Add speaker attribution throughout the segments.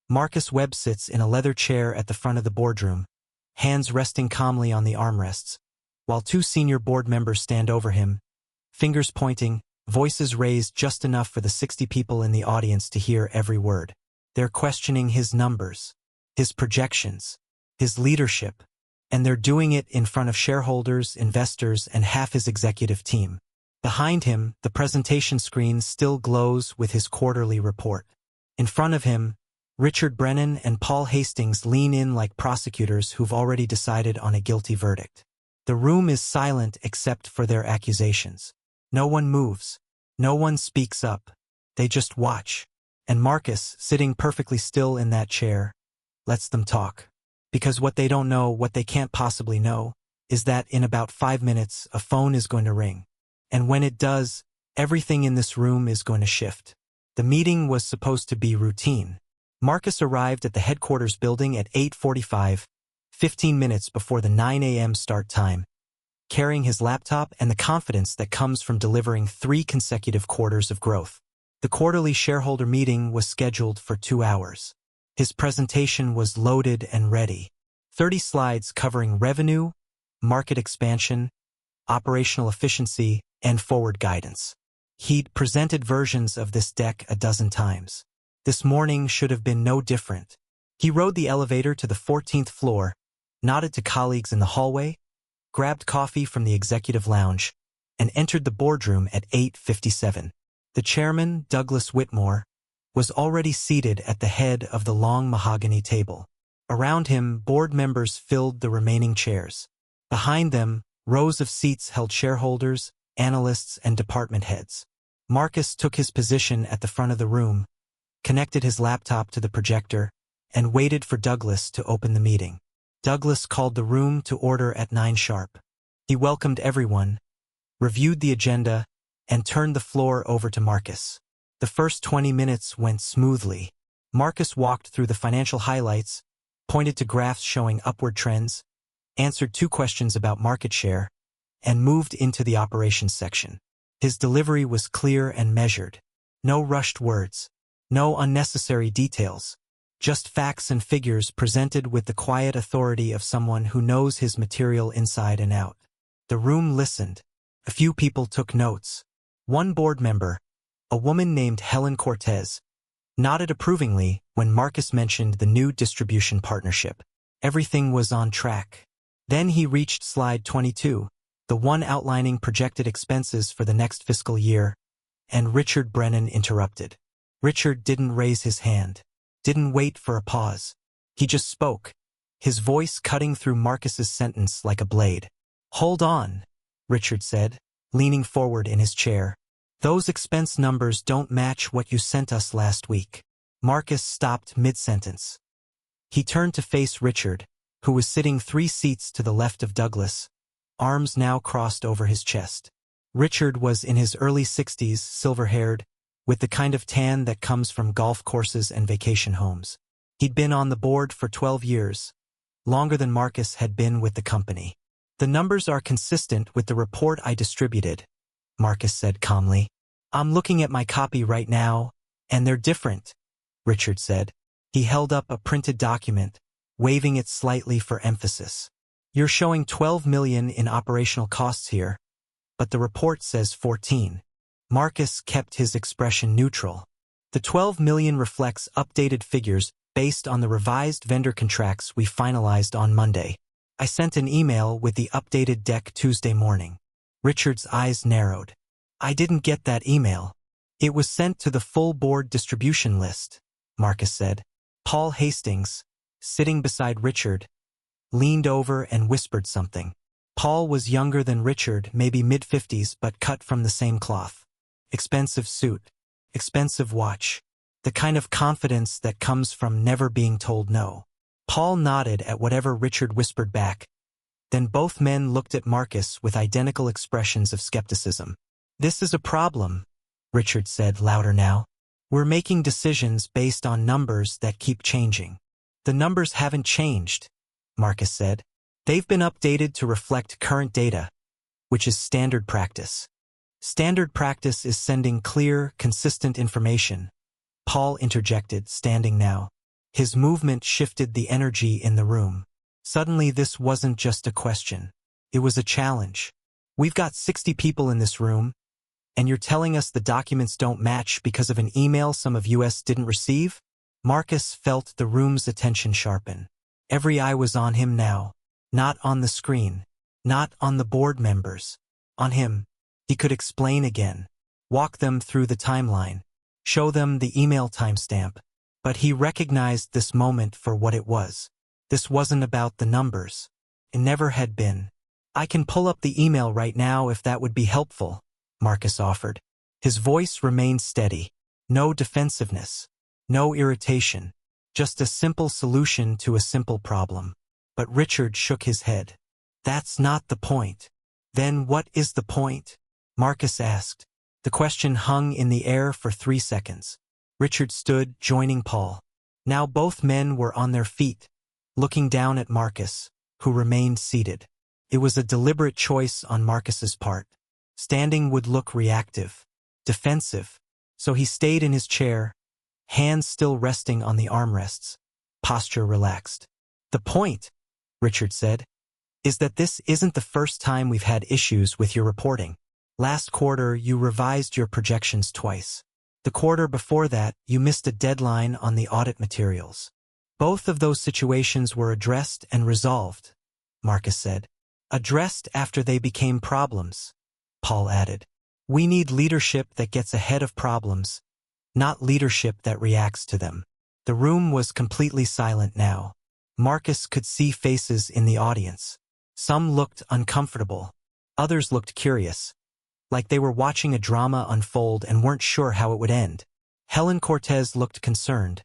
Speaker 1: Marcus Webb sits in a leather chair at the front of the boardroom, hands resting calmly on the armrests, while two senior board members stand over him, fingers pointing, voices raised just enough for the 60 people in the audience to hear every word. They're questioning his numbers, his projections, his leadership, and they're doing it in front of shareholders, investors, and half his executive team. Behind him, the presentation screen still glows with his quarterly report. In front of him, Richard Brennan and Paul Hastings lean in like prosecutors who've already decided on a guilty verdict. The room is silent except for their accusations. No one moves. No one speaks up. They just watch. And Marcus, sitting perfectly still in that chair, lets them talk. Because what they don't know, what they can't possibly know, is that in about 5 minutes, a phone is going to ring. And when it does, everything in this room is going to shift. The meeting was supposed to be routine. Marcus arrived at the headquarters building at 8:45, 15 minutes before the 9 a.m. start time, carrying his laptop and the confidence that comes from delivering 3 consecutive quarters of growth. The quarterly shareholder meeting was scheduled for 2 hours. His presentation was loaded and ready. 30 slides covering revenue, market expansion, operational efficiency, and forward guidance. He'd presented versions of this deck a dozen times. This morning should have been no different. He rode the elevator to the 14th floor, nodded to colleagues in the hallway, grabbed coffee from the executive lounge, and entered the boardroom at 8:57. The chairman, Douglas Whitmore, was already seated at the head of the long mahogany table. Around him, board members filled the remaining chairs. Behind them, rows of seats held shareholders, analysts, and department heads. Marcus took his position at the front of the room, connected his laptop to the projector, and waited for Douglas to open the meeting. Douglas called the room to order at 9 sharp. He welcomed everyone, reviewed the agenda, and turned the floor over to Marcus. The first 20 minutes went smoothly. Marcus walked through the financial highlights, pointed to graphs showing upward trends, answered 2 questions about market share, and moved into the operations section. His delivery was clear and measured. No rushed words. No unnecessary details. Just facts and figures presented with the quiet authority of someone who knows his material inside and out. The room listened. A few people took notes. One board member, a woman named Helen Cortez, nodded approvingly when Marcus mentioned the new distribution partnership. Everything was on track. Then he reached slide 22, the one outlining projected expenses for the next fiscal year, and Richard Brennan interrupted. Richard didn't raise his hand, didn't wait for a pause. He just spoke, his voice cutting through Marcus's sentence like a blade. "Hold on," Richard said, leaning forward in his chair. "Those expense numbers don't match what you sent us last week." Marcus stopped mid-sentence. He turned to face Richard, who was sitting 3 seats to the left of Douglas, arms now crossed over his chest. Richard was in his early 60s, silver-haired, with the kind of tan that comes from golf courses and vacation homes. He'd been on the board for 12 years, longer than Marcus had been with the company. "The numbers are consistent with the report I distributed," Marcus said calmly. "I'm looking at my copy right now, and they're different," Richard said. He held up a printed document, waving it slightly for emphasis. "You're showing 12 million in operational costs here, but the report says 14. Marcus kept his expression neutral. "The 12 million reflects updated figures based on the revised vendor contracts we finalized on Monday. I sent an email with the updated deck Tuesday morning." Richard's eyes narrowed. "I didn't get that email." "It was sent to the full board distribution list," Marcus said. Paul Hastings, sitting beside Richard, leaned over and whispered something. Paul was younger than Richard, maybe mid-50s, but cut from the same cloth. Expensive suit, expensive watch, the kind of confidence that comes from never being told no. Paul nodded at whatever Richard whispered back. Then both men looked at Marcus with identical expressions of skepticism. "This is a problem," Richard said louder now. "We're making decisions based on numbers that keep changing." "The numbers haven't changed," Marcus said. "They've been updated to reflect current data, which is standard practice." "Standard practice is sending clear, consistent information," Paul interjected, standing now. His movement shifted the energy in the room. Suddenly this wasn't just a question. It was a challenge. We've got 60 people in this room, and you're telling us the documents don't match because of an email some of us didn't receive? Marcus felt the room's attention sharpen. Every eye was on him now. Not on the screen. Not on the board members. On him. He could explain again. Walk them through the timeline. Show them the email timestamp. But he recognized this moment for what it was. This wasn't about the numbers. It never had been. I can pull up the email right now if that would be helpful, Marcus offered. His voice remained steady. No defensiveness. No irritation. Just a simple solution to a simple problem. But Richard shook his head. That's not the point. Then what is the point? Marcus asked. The question hung in the air for 3 seconds. Richard stood, joining Paul. Now both men were on their feet, looking down at Marcus, who remained seated. It was a deliberate choice on Marcus's part. Standing would look reactive, defensive, so he stayed in his chair, hands still resting on the armrests, posture relaxed. The point, Richard said, is that this isn't the first time we've had issues with your reporting. Last quarter, you revised your projections twice. The quarter before that, you missed a deadline on the audit materials. Both of those situations were addressed and resolved, Marcus said. Addressed after they became problems, Paul added. We need leadership that gets ahead of problems, not leadership that reacts to them. The room was completely silent now. Marcus could see faces in the audience. Some looked uncomfortable. Others looked curious, like they were watching a drama unfold and weren't sure how it would end. Helen Cortez looked concerned,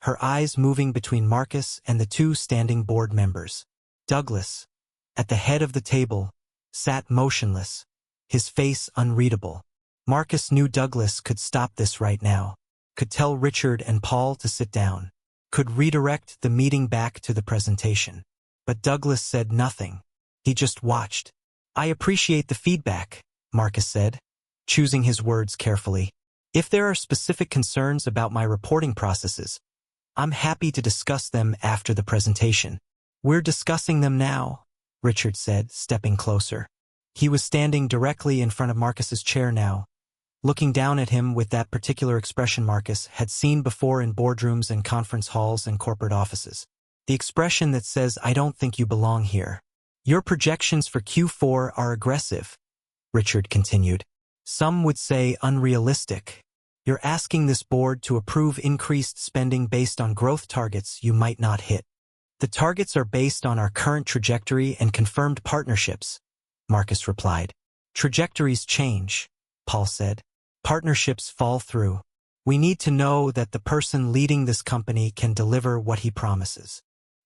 Speaker 1: her eyes moving between Marcus and the two standing board members. Douglas, at the head of the table, sat motionless, his face unreadable. Marcus knew Douglas could stop this right now, could tell Richard and Paul to sit down, could redirect the meeting back to the presentation. But Douglas said nothing. He just watched. I appreciate the feedback, Marcus said, choosing his words carefully. If there are specific concerns about my reporting processes, I'm happy to discuss them after the presentation. We're discussing them now, Richard said, stepping closer. He was standing directly in front of Marcus's chair now, looking down at him with that particular expression Marcus had seen before in boardrooms and conference halls and corporate offices. The expression that says, I don't think you belong here. Your projections for Q4 are aggressive, Richard continued. Some would say unrealistic. You're asking this board to approve increased spending based on growth targets you might not hit. The targets are based on our current trajectory and confirmed partnerships, Marcus replied. Trajectories change, Paul said. Partnerships fall through. We need to know that the person leading this company can deliver what he promises.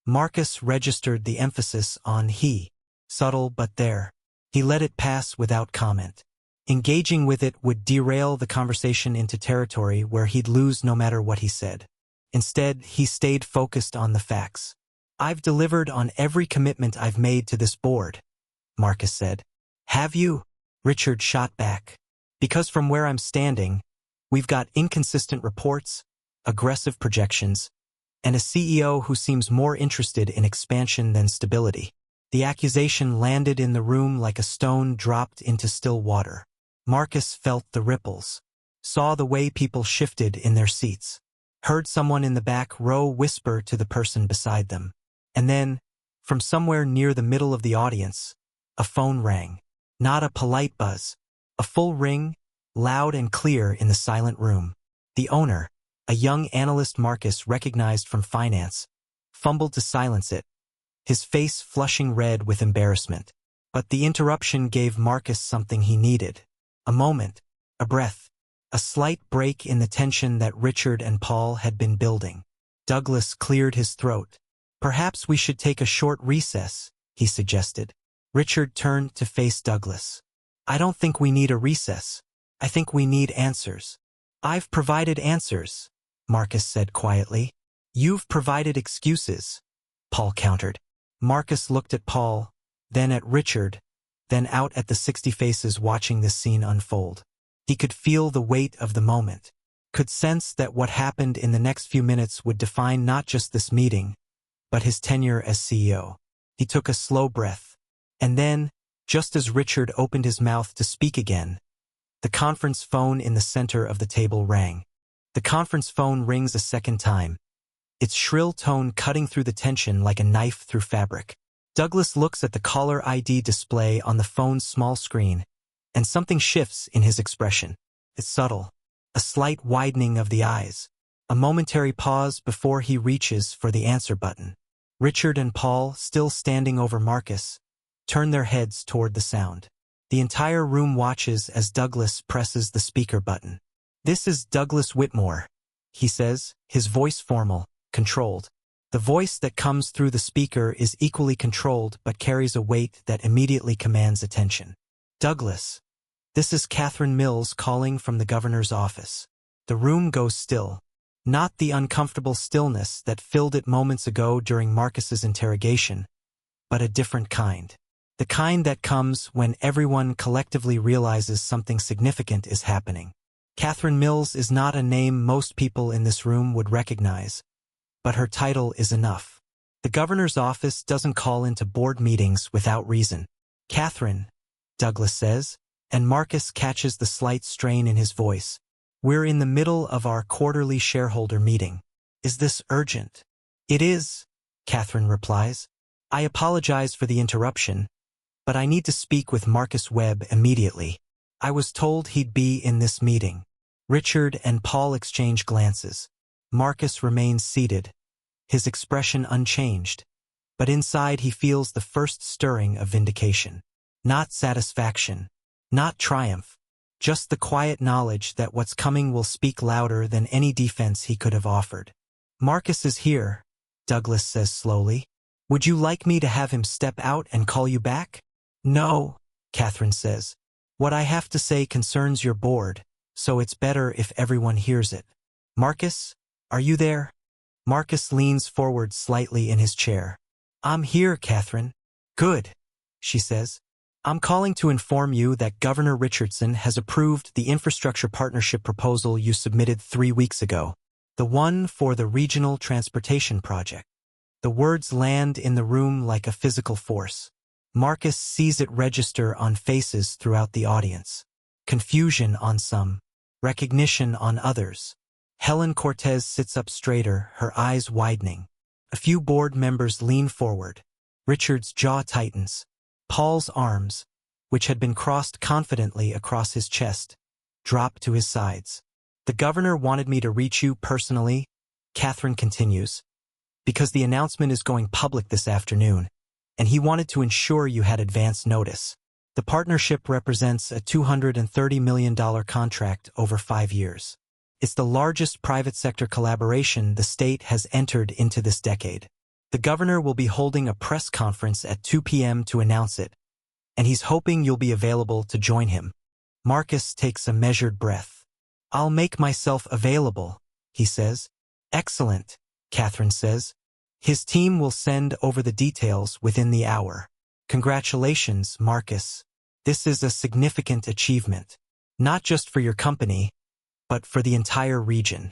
Speaker 1: Marcus registered the emphasis on he, subtle but there. He let it pass without comment. Engaging with it would derail the conversation into territory where he'd lose no matter what he said. Instead, he stayed focused on the facts. I've delivered on every commitment I've made to this board, Marcus said. Have you? Richard shot back. Because from where I'm standing, we've got inconsistent reports, aggressive projections, and a CEO who seems more interested in expansion than stability. The accusation landed in the room like a stone dropped into still water. Marcus felt the ripples, saw the way people shifted in their seats, heard someone in the back row whisper to the person beside them. And then, from somewhere near the middle of the audience, a phone rang. Not a polite buzz, a full ring, loud and clear in the silent room. The owner, a young analyst Marcus recognized from finance, fumbled to silence it, his face flushing red with embarrassment. But the interruption gave Marcus something he needed. A moment, a breath, a slight break in the tension that Richard and Paul had been building. Douglas cleared his throat. Perhaps we should take a short recess, he suggested. Richard turned to face Douglas. I don't think we need a recess. I think we need answers. I've provided answers, Marcus said quietly. You've provided excuses, Paul countered. Marcus looked at Paul, then at Richard, then out at the 60 faces watching this scene unfold. He could feel the weight of the moment. could sense that what happened in the next few minutes would define not just this meeting, but his tenure as CEO. He took a slow breath. And then, just as Richard opened his mouth to speak again, the conference phone in the center of the table rang. The conference phone rings a second time, its shrill tone cutting through the tension like a knife through fabric. Douglas looks at the caller ID display on the phone's small screen, and something shifts in his expression. It's subtle, a slight widening of the eyes, a momentary pause before he reaches for the answer button. Richard and Paul, still standing over Marcus, turn their heads toward the sound. The entire room watches as Douglas presses the speaker button. "This is Douglas Whitmore," he says, his voice formal, controlled. The voice that comes through the speaker is equally controlled but carries a weight that immediately commands attention. "Douglas, this is Catherine Mills calling from the governor's office." The room goes still. Not the uncomfortable stillness that filled it moments ago during Marcus's interrogation, but a different kind. The kind that comes when everyone collectively realizes something significant is happening. Catherine Mills is not a name most people in this room would recognize, but her title is enough. The governor's office doesn't call into board meetings without reason. "Catherine," Douglas says, and Marcus catches the slight strain in his voice. "We're in the middle of our quarterly shareholder meeting. Is this urgent?" "It is," Catherine replies. "I apologize for the interruption, but I need to speak with Marcus Webb immediately. I was told he'd be in this meeting." Richard and Paul exchange glances. Marcus remains seated, his expression unchanged, but inside he feels the first stirring of vindication. Not satisfaction, not triumph, just the quiet knowledge that what's coming will speak louder than any defense he could have offered. "Marcus is here," Douglas says slowly. "Would you like me to have him step out and call you back?" "No," Catherine says. "What I have to say concerns your board, so it's better if everyone hears it. Marcus, are you there?" Marcus leans forward slightly in his chair. "I'm here, Catherine." "Good," she says. "I'm calling to inform you that Governor Richardson has approved the infrastructure partnership proposal you submitted 3 weeks ago, the one for the regional transportation project." The words land in the room like a physical force. Marcus sees it register on faces throughout the audience. Confusion on some, recognition on others. Helen Cortez sits up straighter, her eyes widening. A few board members lean forward. Richard's jaw tightens. Paul's arms, which had been crossed confidently across his chest, drop to his sides. "The governor wanted me to reach you personally," Catherine continues, "because the announcement is going public this afternoon, and he wanted to ensure you had advance notice. The partnership represents a $230 million contract over 5 years. It's the largest private sector collaboration the state has entered into this decade. The governor will be holding a press conference at 2 p.m. to announce it, and he's hoping you'll be available to join him." Marcus takes a measured breath. "I'll make myself available," he says. "Excellent," Catherine says. "His team will send over the details within the hour." "Congratulations, Marcus. This is a significant achievement, not just for your company, but for the entire region."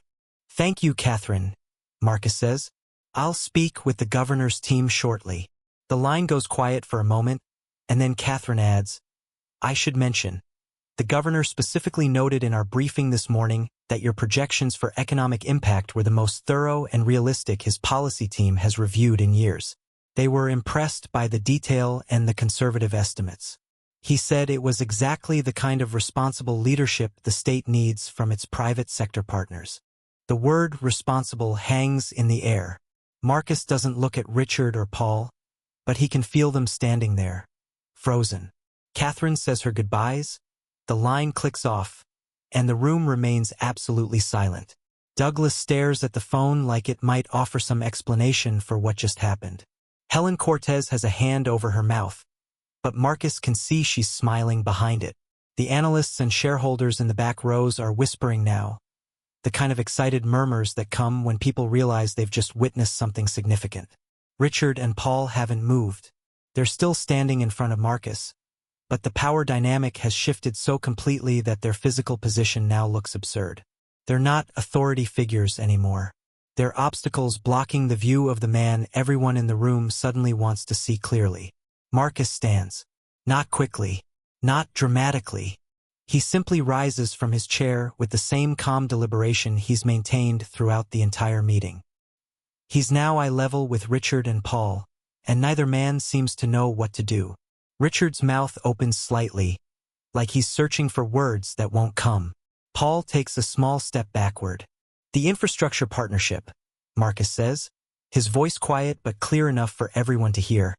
Speaker 1: "Thank you, Catherine," Marcus says. "I'll speak with the governor's team shortly." The line goes quiet for a moment, and then Catherine adds, "I should mention, the governor specifically noted in our briefing this morning that your projections for economic impact were the most thorough and realistic his policy team has reviewed in years. They were impressed by the detail and the conservative estimates. He said it was exactly the kind of responsible leadership the state needs from its private sector partners." The word responsible hangs in the air. Marcus doesn't look at Richard or Paul, but he can feel them standing there, frozen. Catherine says her goodbyes, the line clicks off, and the room remains absolutely silent. Douglas stares at the phone like it might offer some explanation for what just happened. Helen Cortez has a hand over her mouth, but Marcus can see she's smiling behind it. The analysts and shareholders in the back rows are whispering now, the kind of excited murmurs that come when people realize they've just witnessed something significant. Richard and Paul haven't moved. They're still standing in front of Marcus, but the power dynamic has shifted so completely that their physical position now looks absurd. They're not authority figures anymore. They're obstacles blocking the view of the man everyone in the room suddenly wants to see clearly. Marcus stands. Not quickly. Not dramatically. He simply rises from his chair with the same calm deliberation he's maintained throughout the entire meeting. He's now eye level with Richard and Paul, and neither man seems to know what to do. Richard's mouth opens slightly, like he's searching for words that won't come. Paul takes a small step backward. The infrastructure partnership, Marcus says, his voice quiet but clear enough for everyone to hear,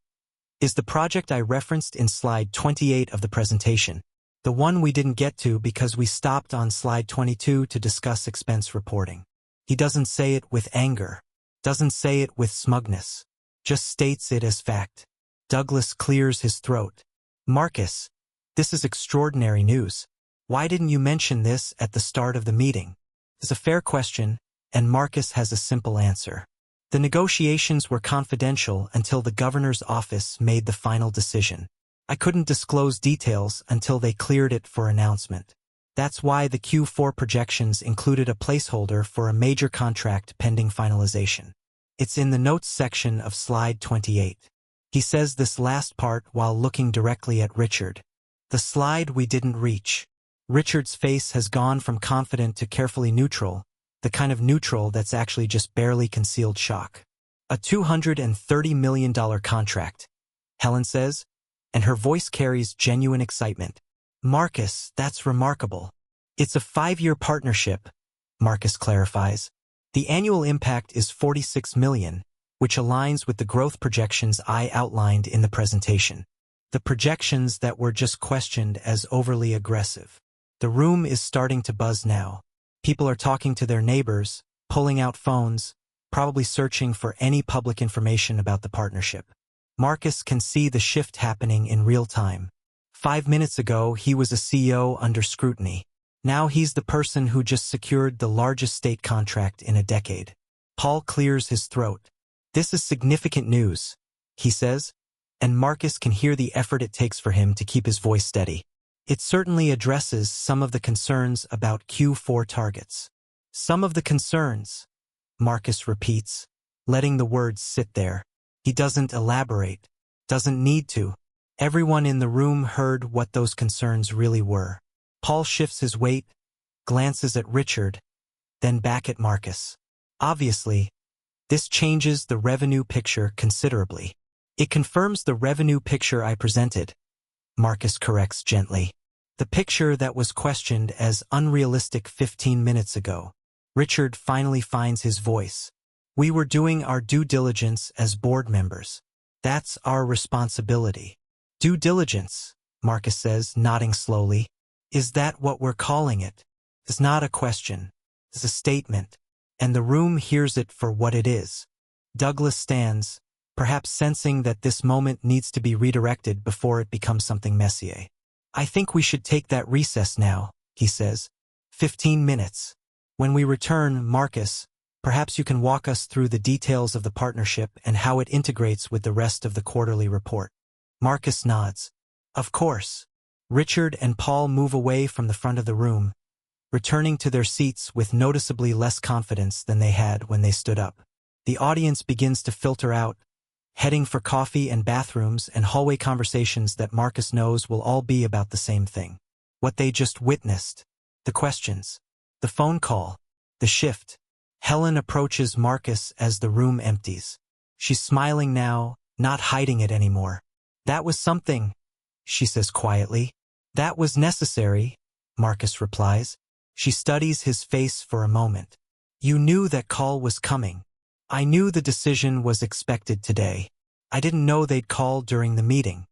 Speaker 1: is the project I referenced in slide 28 of the presentation. The one we didn't get to because we stopped on slide 22 to discuss expense reporting. He doesn't say it with anger, doesn't say it with smugness, just states it as fact. Douglas clears his throat. Marcus, this is extraordinary news. Why didn't you mention this at the start of the meeting? It's a fair question, and Marcus has a simple answer. The negotiations were confidential until the governor's office made the final decision. I couldn't disclose details until they cleared it for announcement. That's why the Q4 projections included a placeholder for a major contract pending finalization. It's in the notes section of slide 28. He says this last part while looking directly at Richard. The slide we didn't reach. Richard's face has gone from confident to carefully neutral, the kind of neutral that's actually just barely concealed shock. A $230 million contract, Helen says, and her voice carries genuine excitement. Marcus, that's remarkable. It's a 5-year partnership, Marcus clarifies. The annual impact is $46 million, which aligns with the growth projections I outlined in the presentation. The projections that were just questioned as overly aggressive. The room is starting to buzz now. People are talking to their neighbors, pulling out phones, probably searching for any public information about the partnership. Marcus can see the shift happening in real time. 5 minutes ago, he was a CEO under scrutiny. Now he's the person who just secured the largest state contract in a decade. Paul clears his throat. This is significant news, he says, and Marcus can hear the effort it takes for him to keep his voice steady. It certainly addresses some of the concerns about Q4 targets. Some of the concerns, Marcus repeats, letting the words sit there. He doesn't elaborate, doesn't need to. Everyone in the room heard what those concerns really were. Paul shifts his weight, glances at Richard, then back at Marcus. Obviously, this changes the revenue picture considerably. It confirms the revenue picture I presented, Marcus corrects gently. The picture that was questioned as unrealistic 15 minutes ago. Richard finally finds his voice. We were doing our due diligence as board members. That's our responsibility. Due diligence, Marcus says, nodding slowly. Is that what we're calling it? It's not a question. It's a statement. And the room hears it for what it is. Douglas stands, perhaps sensing that this moment needs to be redirected before it becomes something messier. I think we should take that recess now, he says. 15 minutes. When we return, Marcus, perhaps you can walk us through the details of the partnership and how it integrates with the rest of the quarterly report. Marcus nods. Of course. Richard and Paul move away from the front of the room, returning to their seats with noticeably less confidence than they had when they stood up. The audience begins to filter out, heading for coffee and bathrooms and hallway conversations that Marcus knows will all be about the same thing. What they just witnessed. The questions. The phone call. The shift. Helen approaches Marcus as the room empties. She's smiling now, not hiding it anymore. That was something, she says quietly. That was necessary, Marcus replies. She studies his face for a moment. You knew that call was coming. I knew the decision was expected today. I didn't know they'd call during the meeting.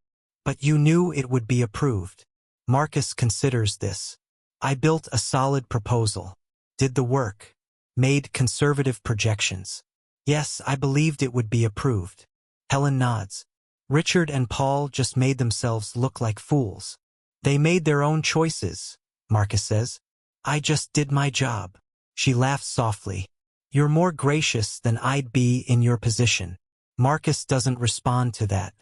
Speaker 1: But you knew it would be approved. Marcus considers this. I built a solid proposal. Did the work. Made conservative projections. Yes, I believed it would be approved. Helen nods. Richard and Paul just made themselves look like fools. They made their own choices, Marcus says. I just did my job. She laughs softly. You're more gracious than I'd be in your position. Marcus doesn't respond to that.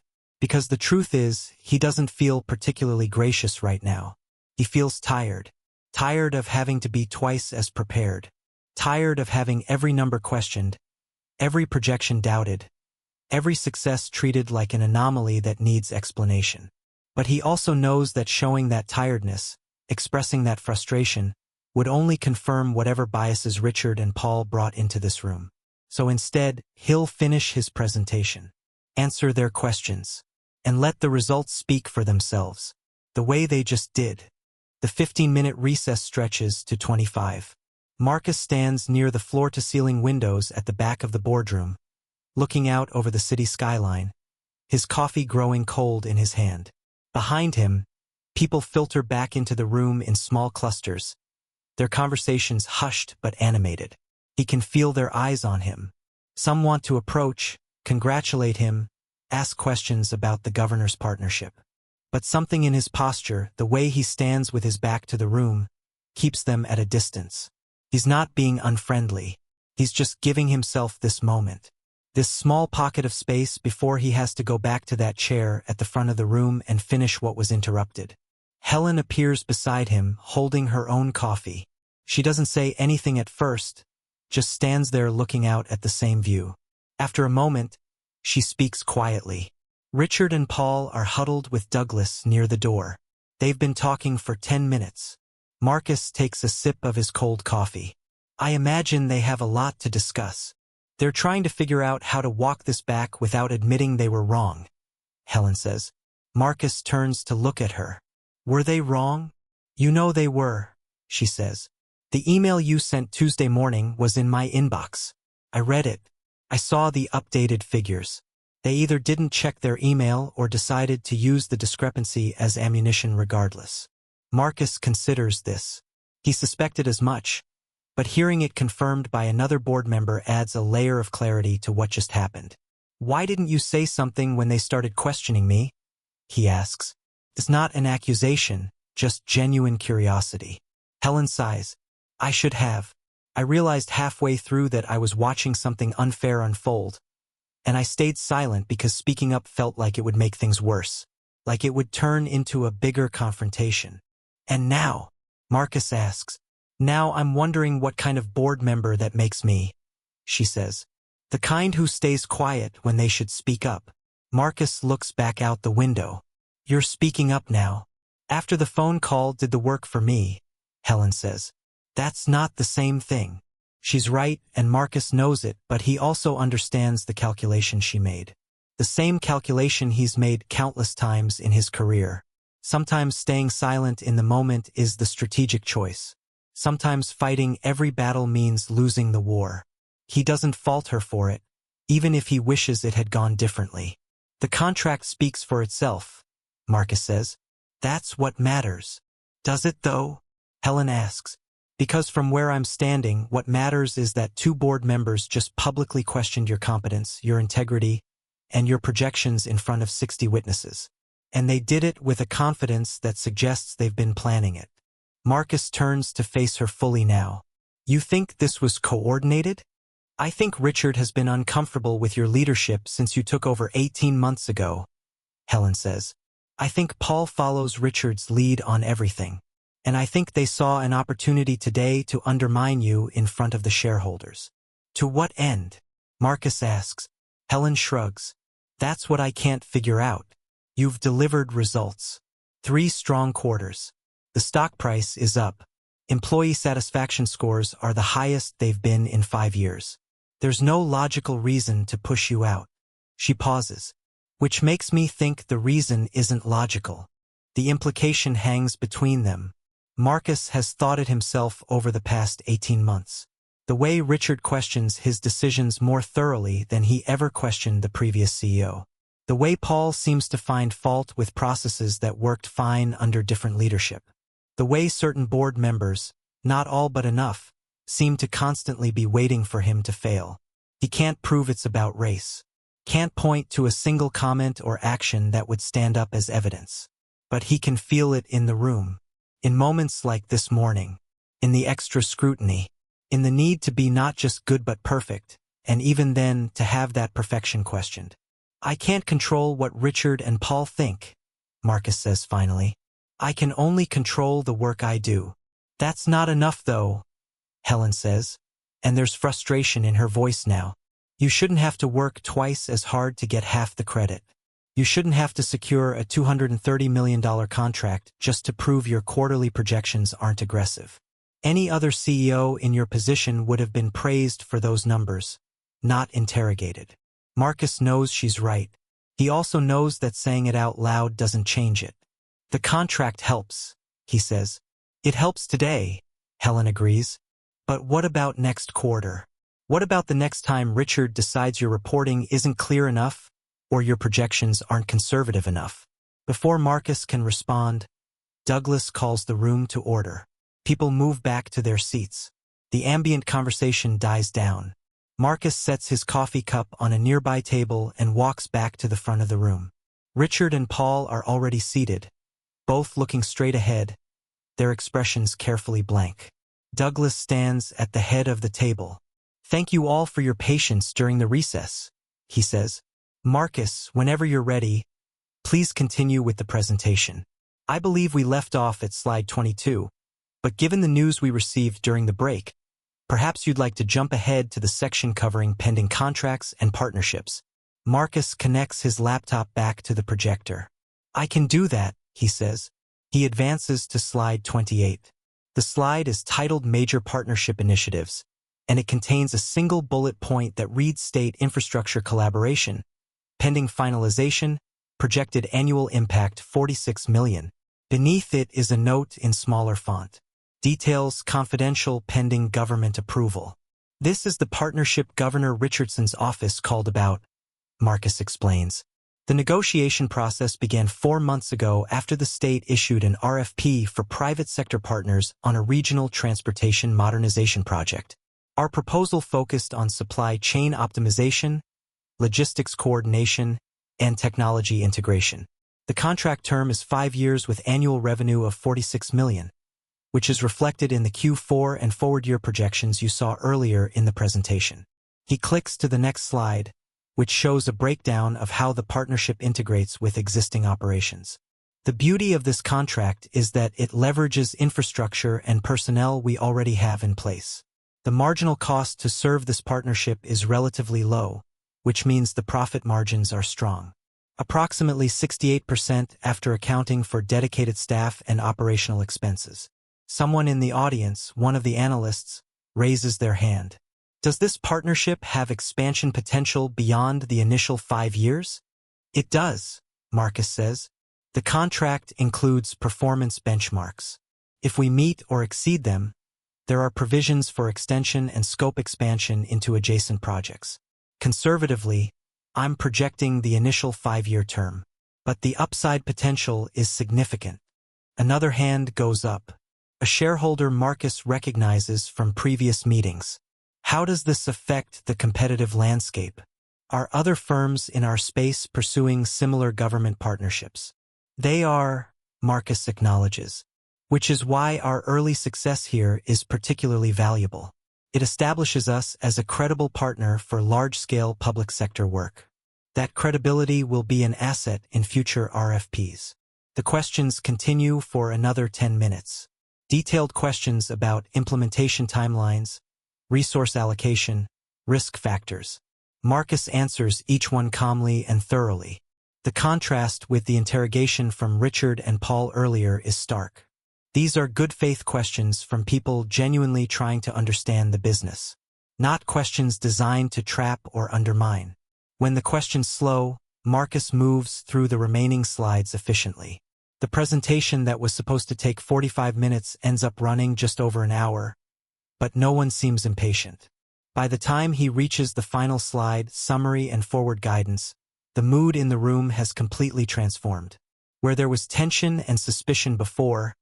Speaker 1: Because the truth is, he doesn't feel particularly gracious right now. He feels tired. Tired of having to be twice as prepared. Tired of having every number questioned, every projection doubted, every success treated like an anomaly that needs explanation. But he also knows that showing that tiredness, expressing that frustration, would only confirm whatever biases Richard and Paul brought into this room. So instead, he'll finish his presentation, answer their questions, and let the results speak for themselves, the way they just did. The 15-minute recess stretches to 25. Marcus stands near the floor-to-ceiling windows at the back of the boardroom, looking out over the city skyline, his coffee growing cold in his hand. Behind him, people filter back into the room in small clusters, their conversations hushed but animated. He can feel their eyes on him. Some want to approach, congratulate him, ask questions about the governor's partnership. But something in his posture, the way he stands with his back to the room, keeps them at a distance. He's not being unfriendly. He's just giving himself this moment, this small pocket of space before he has to go back to that chair at the front of the room and finish what was interrupted. Helen appears beside him, holding her own coffee. She doesn't say anything at first, just stands there looking out at the same view. After a moment, she speaks quietly. Richard and Paul are huddled with Douglas near the door. They've been talking for 10 minutes. Marcus takes a sip of his cold coffee. I imagine they have a lot to discuss. They're trying to figure out how to walk this back without admitting they were wrong, Helen says. Marcus turns to look at her. Were they wrong? You know they were, she says. The email you sent Tuesday morning was in my inbox. I read it. I saw the updated figures. They either didn't check their email or decided to use the discrepancy as ammunition regardless. Marcus considers this. He suspected as much, but hearing it confirmed by another board member adds a layer of clarity to what just happened. Why didn't you say something when they started questioning me? He asks. It's not an accusation, just genuine curiosity. Helen sighs. I should have. I realized halfway through that I was watching something unfair unfold, and I stayed silent because speaking up felt like it would make things worse, like it would turn into a bigger confrontation. And now, Marcus asks, now I'm wondering what kind of board member that makes me, she says. The kind who stays quiet when they should speak up. Marcus looks back out the window. You're speaking up now. After the phone call did the work for me, Helen says. That's not the same thing. She's right, and Marcus knows it, but he also understands the calculation she made. The same calculation he's made countless times in his career. Sometimes staying silent in the moment is the strategic choice. Sometimes fighting every battle means losing the war. He doesn't fault her for it, even if he wishes it had gone differently. The contract speaks for itself, Marcus says. That's what matters. Does it though? Helen asks. Because from where I'm standing, what matters is that 2 board members just publicly questioned your competence, your integrity, and your projections in front of 60 witnesses. And they did it with a confidence that suggests they've been planning it. Marcus turns to face her fully now. You think this was coordinated? I think Richard has been uncomfortable with your leadership since you took over 18 months ago, Helen says. I think Paul follows Richard's lead on everything. And I think they saw an opportunity today to undermine you in front of the shareholders. To what end? Marcus asks. Helen shrugs. That's what I can't figure out. You've delivered results. 3 strong quarters. The stock price is up. Employee satisfaction scores are the highest they've been in 5 years. There's no logical reason to push you out. She pauses, which makes me think the reason isn't logical. The implication hangs between them. Marcus has thought it himself over the past 18 months. The way Richard questions his decisions more thoroughly than he ever questioned the previous CEO. The way Paul seems to find fault with processes that worked fine under different leadership. The way certain board members, not all but enough, seem to constantly be waiting for him to fail. He can't prove it's about race. Can't point to a single comment or action that would stand up as evidence. But he can feel it in the room. In moments like this morning. In the extra scrutiny. In the need to be not just good but perfect, and even then to have that perfection questioned. I can't control what Richard and Paul think, Marcus says finally. I can only control the work I do. That's not enough, though, Helen says, and there's frustration in her voice now. You shouldn't have to work twice as hard to get half the credit. You shouldn't have to secure a $230 million contract just to prove your quarterly projections aren't aggressive. Any other CEO in your position would have been praised for those numbers, not interrogated. Marcus knows she's right. He also knows that saying it out loud doesn't change it. The contract helps, he says. It helps today, Helen agrees. But what about next quarter? What about the next time Richard decides your reporting isn't clear enough or your projections aren't conservative enough? Before Marcus can respond, Douglas calls the room to order. People move back to their seats. The ambient conversation dies down. Marcus sets his coffee cup on a nearby table and walks back to the front of the room. Richard and Paul are already seated, both looking straight ahead, their expressions carefully blank. Douglas stands at the head of the table. Thank you all for your patience during the recess, he says. Marcus, whenever you're ready, please continue with the presentation. I believe we left off at slide 22, but given the news we received during the break, perhaps you'd like to jump ahead to the section covering pending contracts and partnerships. Marcus connects his laptop back to the projector. I can do that, he says. He advances to slide 28. The slide is titled Major Partnership Initiatives, and it contains a single bullet point that reads State Infrastructure Collaboration, pending finalization, projected annual impact $46 million. Beneath it is a note in smaller font. Details confidential pending government approval. This is the partnership Governor Richardson's office called about, Marcus explains. The negotiation process began 4 months ago after the state issued an RFP for private sector partners on a regional transportation modernization project. Our proposal focused on supply chain optimization, logistics coordination, and technology integration. The contract term is 5 years with annual revenue of $46 million, which is reflected in the Q4 and forward year projections you saw earlier in the presentation. He clicks to the next slide, which shows a breakdown of how the partnership integrates with existing operations. The beauty of this contract is that it leverages infrastructure and personnel we already have in place. The marginal cost to serve this partnership is relatively low, which means the profit margins are strong. Approximately 68% after accounting for dedicated staff and operational expenses. Someone in the audience, one of the analysts, raises their hand. Does this partnership have expansion potential beyond the initial 5 years? It does, Marcus says. The contract includes performance benchmarks. If we meet or exceed them, there are provisions for extension and scope expansion into adjacent projects. Conservatively, I'm projecting the initial 5-year term, but the upside potential is significant. Another hand goes up. A shareholder Marcus recognizes from previous meetings. How does this affect the competitive landscape? Are other firms in our space pursuing similar government partnerships? They are, Marcus acknowledges, which is why our early success here is particularly valuable. It establishes us as a credible partner for large-scale public sector work. That credibility will be an asset in future RFPs. The questions continue for another 10 minutes. Detailed questions about implementation timelines, resource allocation, risk factors. Marcus answers each one calmly and thoroughly. The contrast with the interrogation from Richard and Paul earlier is stark. These are good faith questions from people genuinely trying to understand the business, not questions designed to trap or undermine. When the questions slow, Marcus moves through the remaining slides efficiently. The presentation that was supposed to take 45 minutes ends up running just over an hour, but no one seems impatient. By the time he reaches the final slide, summary and forward guidance, the mood in the room has completely transformed. Where there was tension and suspicion before,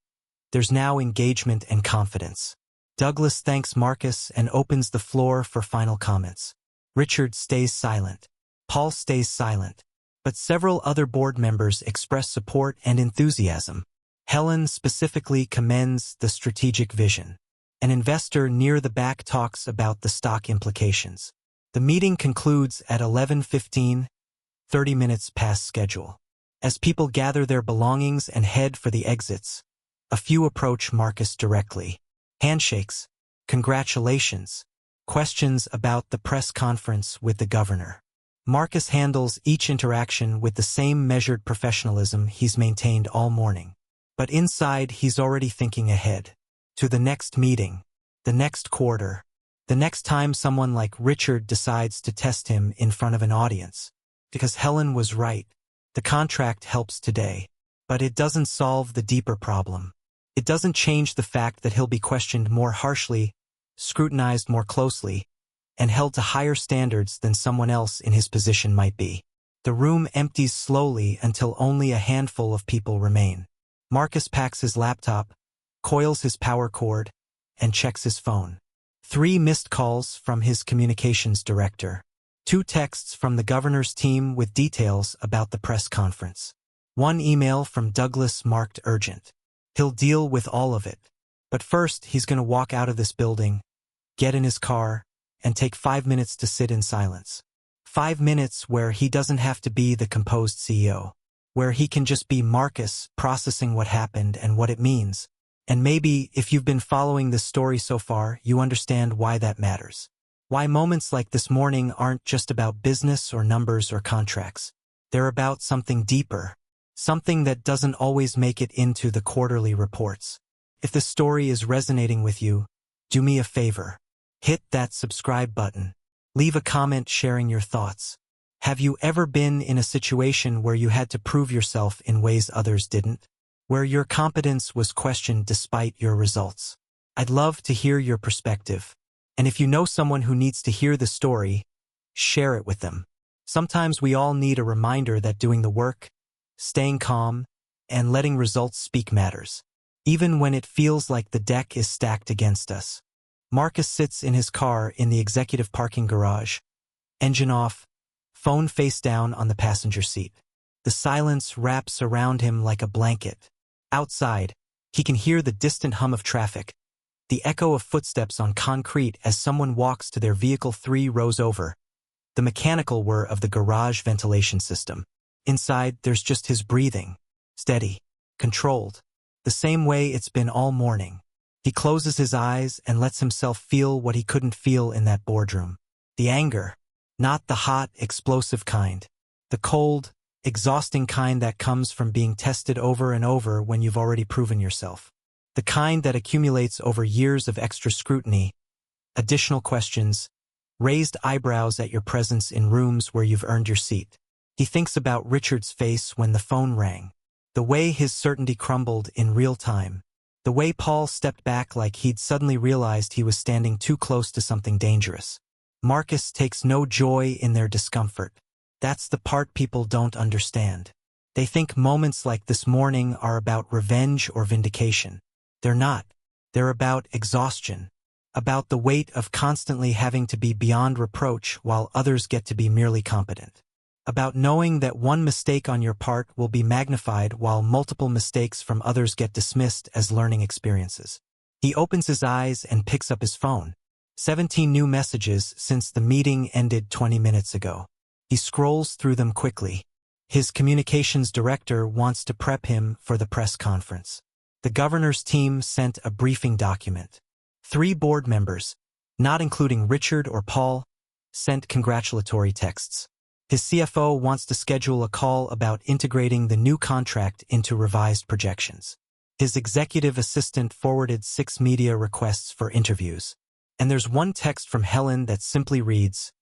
Speaker 1: there's now engagement and confidence. Douglas thanks Marcus and opens the floor for final comments. Richard stays silent. Paul stays silent. But several other board members express support and enthusiasm. Helen specifically commends the strategic vision. An investor near the back talks about the stock implications. The meeting concludes at 11:15, 30 minutes past schedule. As people gather their belongings and head for the exits, a few approach Marcus directly. Handshakes. Congratulations. Questions about the press conference with the governor. Marcus handles each interaction with the same measured professionalism he's maintained all morning. But inside, he's already thinking ahead. To the next meeting. The next quarter. The next time someone like Richard decides to test him in front of an audience. Because Helen was right. The contract helps today. But it doesn't solve the deeper problem. It doesn't change the fact that he'll be questioned more harshly, scrutinized more closely, and held to higher standards than someone else in his position might be. The room empties slowly until only a handful of people remain. Marcus packs his laptop, coils his power cord, and checks his phone. 3 missed calls from his communications director. 2 texts from the governor's team with details about the press conference. 1 email from Douglas marked urgent. He'll deal with all of it. But first, he's going to walk out of this building, get in his car, and take 5 minutes to sit in silence. 5 minutes where he doesn't have to be the composed CEO. Where he can just be Marcus, processing what happened and what it means. And maybe, if you've been following this story so far, you understand why that matters. Why moments like this morning aren't just about business or numbers or contracts. They're about something deeper. Something that doesn't always make it into the quarterly reports. If the story is resonating with you, do me a favor. Hit that subscribe button. Leave a comment sharing your thoughts. Have you ever been in a situation where you had to prove yourself in ways others didn't? Where your competence was questioned despite your results? I'd love to hear your perspective. And if you know someone who needs to hear the story, share it with them. Sometimes we all need a reminder that doing the work, staying calm, and letting results speak matters. Even when it feels like the deck is stacked against us. Marcus sits in his car in the executive parking garage. Engine off, phone face down on the passenger seat. The silence wraps around him like a blanket. Outside, he can hear the distant hum of traffic, the echo of footsteps on concrete as someone walks to their vehicle 3 rows over, the mechanical whir of the garage ventilation system. Inside, there's just his breathing, steady, controlled, the same way it's been all morning. He closes his eyes and lets himself feel what he couldn't feel in that boardroom. The anger, not the hot, explosive kind. The cold, exhausting kind that comes from being tested over and over when you've already proven yourself. The kind that accumulates over years of extra scrutiny, additional questions, raised eyebrows at your presence in rooms where you've earned your seat. He thinks about Richard's face when the phone rang, the way his certainty crumbled in real time, the way Paul stepped back like he'd suddenly realized he was standing too close to something dangerous. Marcus takes no joy in their discomfort. That's the part people don't understand. They think moments like this morning are about revenge or vindication. They're not. They're about exhaustion. About the weight of constantly having to be beyond reproach while others get to be merely competent. About knowing that one mistake on your part will be magnified while multiple mistakes from others get dismissed as learning experiences. He opens his eyes and picks up his phone. 17 new messages since the meeting ended 20 minutes ago. He scrolls through them quickly. His communications director wants to prep him for the press conference. The governor's team sent a briefing document. 3 board members, not including Richard or Paul, sent congratulatory texts. His CFO wants to schedule a call about integrating the new contract into revised projections. His executive assistant forwarded 6 media requests for interviews. And there's one text from Helen that simply reads,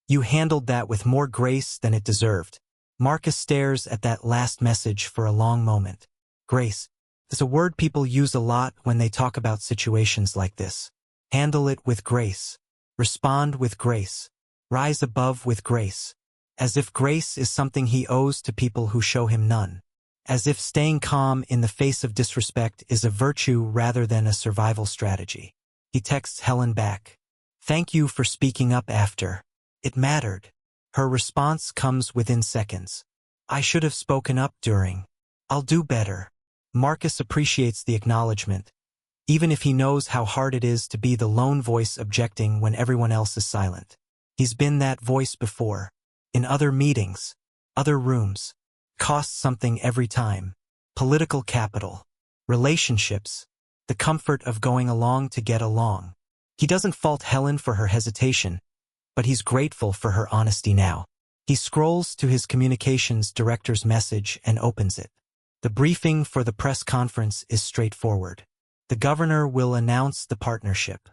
Speaker 1: "You handled that with more grace than it deserved." Marcus stares at that last message for a long moment. Grace is a word people use a lot when they talk about situations like this. Handle it with grace. Respond with grace. Rise above with grace. As if grace is something he owes to people who show him none. As if staying calm in the face of disrespect is a virtue rather than a survival strategy. He texts Helen back. "Thank you for speaking up after. It mattered." Her response comes within seconds. "I should have spoken up during. I'll do better." Marcus appreciates the acknowledgement, even if he knows how hard it is to be the lone voice objecting when everyone else is silent. He's been that voice before. In other meetings, other rooms. Costs something every time. Political capital. Relationships. the comfort of going along to get along. He doesn't fault Helen for her hesitation, but he's grateful for her honesty now. He scrolls to his communications director's message and opens it. The briefing for the press conference is straightforward. The governor will announce the partnership.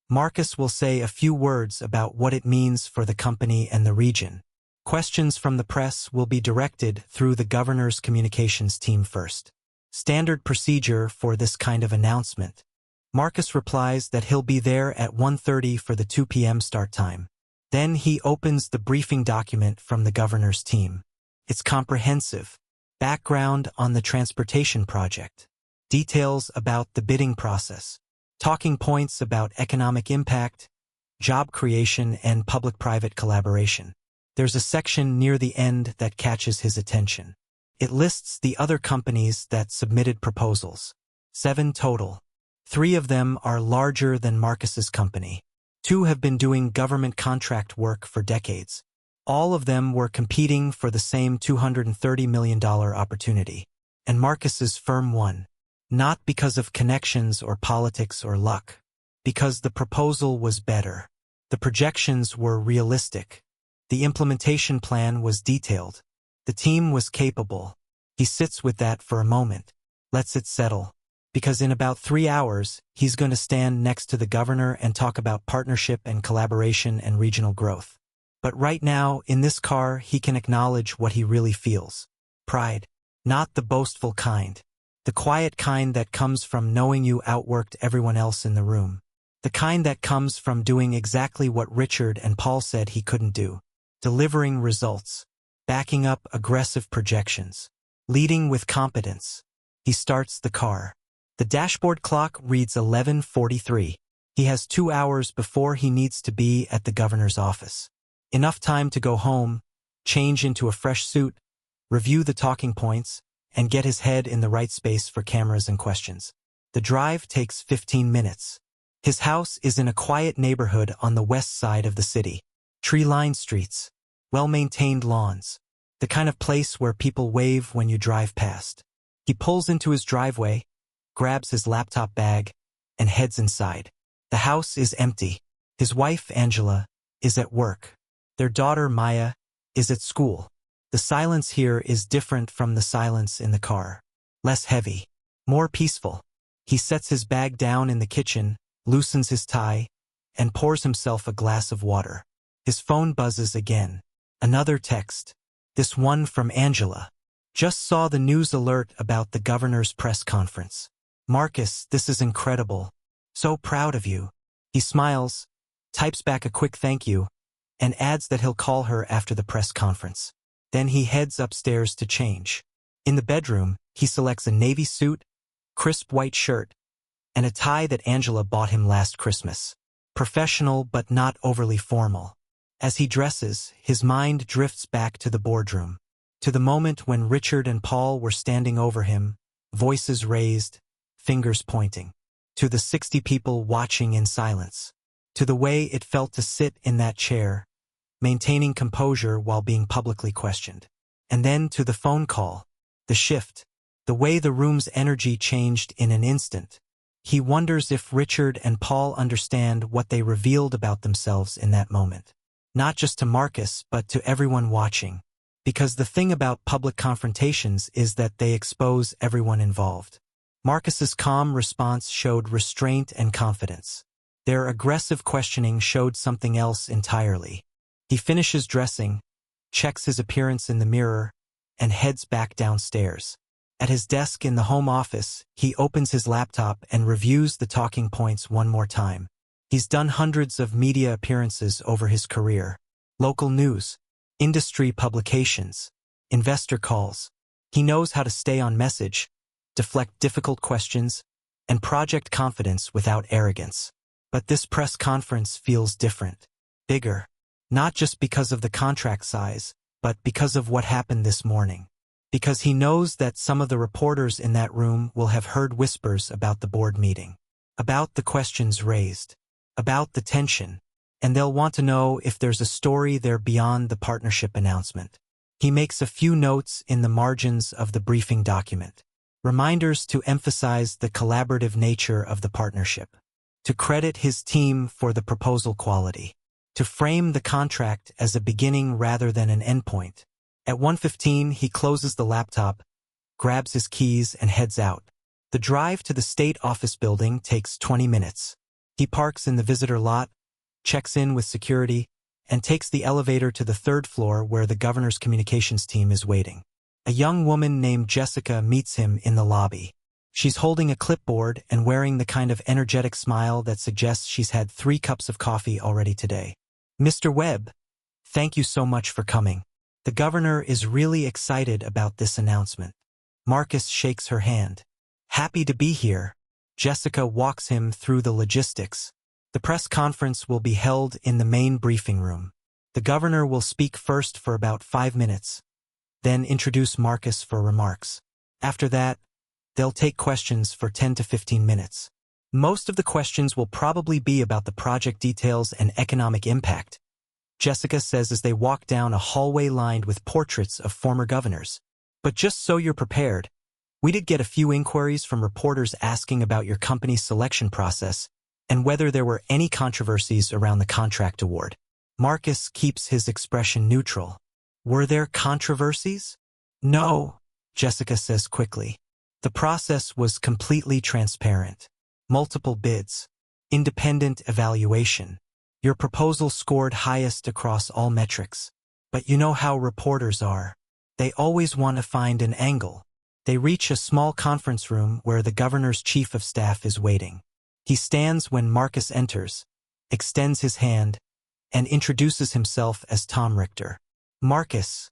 Speaker 1: Marcus will say a few words about what it means for the company and the region. Questions from the press will be directed through the governor's communications team first. Standard procedure for this kind of announcement. Marcus replies that he'll be there at 1:30 for the 2 p.m. start time. Then he opens the briefing document from the governor's team. It's comprehensive. Background on the transportation project. Details about the bidding process. Talking points about economic impact, job creation, and public-private collaboration. There's a section near the end that catches his attention. It lists the other companies that submitted proposals. 7 total. 3 of them are larger than Marcus's company. 2 have been doing government contract work for decades. All of them were competing for the same $230 million opportunity. And Marcus's firm won. Not because of connections or politics or luck. Because the proposal was better. The projections were realistic. The implementation plan was detailed. The team was capable. He sits with that for a moment, lets it settle. Because in about 3 hours, he's going to stand next to the governor and talk about partnership and collaboration and regional growth. But right now, in this car, he can acknowledge what he really feels. Pride. Not the boastful kind. The quiet kind that comes from knowing you outworked everyone else in the room. The kind that comes from doing exactly what Richard and Paul said he couldn't do. Delivering results. Backing up aggressive projections. Leading with competence. He starts the car. The dashboard clock reads 11:43. He has 2 hours before he needs to be at the governor's office. Enough time to go home, change into a fresh suit, review the talking points, and get his head in the right space for cameras and questions. The drive takes 15 minutes. His house is in a quiet neighborhood on the west side of the city. Tree-lined streets. Well-maintained lawns. The kind of place where people wave when you drive past. He pulls into his driveway, grabs his laptop bag, and heads inside. The house is empty. His wife, Angela, is at work. Their daughter, Maya, is at school. The silence here is different from the silence in the car. Less heavy. More peaceful. He sets his bag down in the kitchen, loosens his tie, and pours himself a glass of water. His phone buzzes again. Another text. This one from Angela. Just saw the news alert about the governor's press conference. Marcus, this is incredible. So proud of you. He smiles, types back a quick thank you, and adds that he'll call her after the press conference. Then he heads upstairs to change. In the bedroom, he selects a navy suit, crisp white shirt, and a tie that Angela bought him last Christmas. Professional but not overly formal. As he dresses, his mind drifts back to the boardroom. To the moment when Richard and Paul were standing over him, voices raised, fingers pointing. To the 60 people watching in silence. To the way it felt to sit in that chair, maintaining composure while being publicly questioned. And then to the phone call, the shift, the way the room's energy changed in an instant. He wonders if Richard and Paul understand what they revealed about themselves in that moment. Not just to Marcus, but to everyone watching. Because the thing about public confrontations is that they expose everyone involved. Marcus's calm response showed restraint and confidence. Their aggressive questioning showed something else entirely. He finishes dressing, checks his appearance in the mirror, and heads back downstairs. At his desk in the home office, he opens his laptop and reviews the talking points one more time. He's done hundreds of media appearances over his career. Local news, industry publications, investor calls. He knows how to stay on message, deflect difficult questions, and project confidence without arrogance. But this press conference feels different. Bigger. Not just because of the contract size, but because of what happened this morning. Because he knows that some of the reporters in that room will have heard whispers about the board meeting. About the questions raised. About the tension. And they'll want to know if there's a story there beyond the partnership announcement. He makes a few notes in the margins of the briefing document. reminders to emphasize the collaborative nature of the partnership, to credit his team for the proposal quality, to frame the contract as a beginning rather than an endpoint. At 1:15, he closes the laptop, grabs his keys, and heads out. The drive to the state office building takes 20 minutes. He parks in the visitor lot, checks in with security, and takes the elevator to the third floor where the governor's communications team is waiting. A young woman named Jessica meets him in the lobby. She's holding a clipboard and wearing the kind of energetic smile that suggests she's had 3 cups of coffee already today. "Mr. Webb, thank you so much for coming. The governor is really excited about this announcement." Marcus shakes her hand. "Happy to be here." Jessica walks him through the logistics. The press conference will be held in the main briefing room. The governor will speak first for about 5 minutes, then introduce Marcus for remarks. After that, they'll take questions for 10 to 15 minutes. Most of the questions will probably be about the project details and economic impact, Jessica says as they walk down a hallway lined with portraits of former governors. "But just so you're prepared, we did get a few inquiries from reporters asking about your company's selection process and whether there were any controversies around the contract award." Marcus keeps his expression neutral. "Were there controversies?" "No," Jessica says quickly. "The process was completely transparent. Multiple bids. Independent evaluation. Your proposal scored highest across all metrics. But you know how reporters are. They always want to find an angle." They reach a small conference room where the governor's chief of staff is waiting. He stands when Marcus enters, extends his hand, and introduces himself as Tom Richter. "Marcus,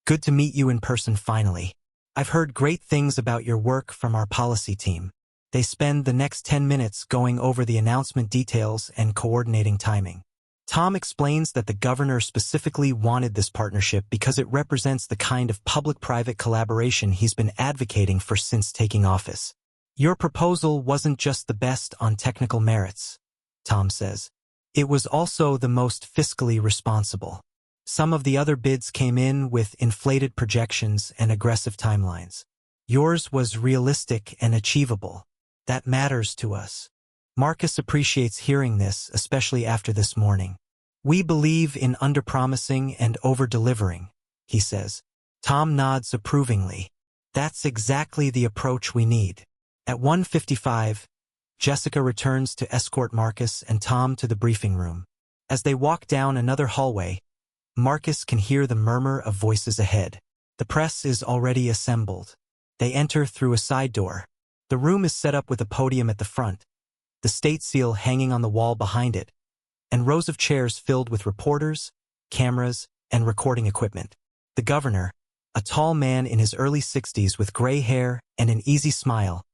Speaker 1: good to meet you in person finally. I've heard great things about your work from our policy team." They spend the next 10 minutes going over the announcement details and coordinating timing. Tom explains that the governor specifically wanted this partnership because it represents the kind of public-private collaboration he's been advocating for since taking office. "Your proposal wasn't just the best on technical merits," Tom says. "It was also the most fiscally responsible. Some of the other bids came in with inflated projections and aggressive timelines. Yours was realistic and achievable. That matters to us." Marcus appreciates hearing this, especially after this morning. "We believe in underpromising and over-delivering," he says. Tom nods approvingly. "That's exactly the approach we need." At 1:55, Jessica returns to escort Marcus and Tom to the briefing room. As they walk down another hallway, Marcus can hear the murmur of voices ahead. The press is already assembled. They enter through a side door. The room is set up with a podium at the front, the state seal hanging on the wall behind it, and rows of chairs filled with reporters, cameras, and recording equipment. The governor, a tall man in his early 60s with gray hair and an easy smile,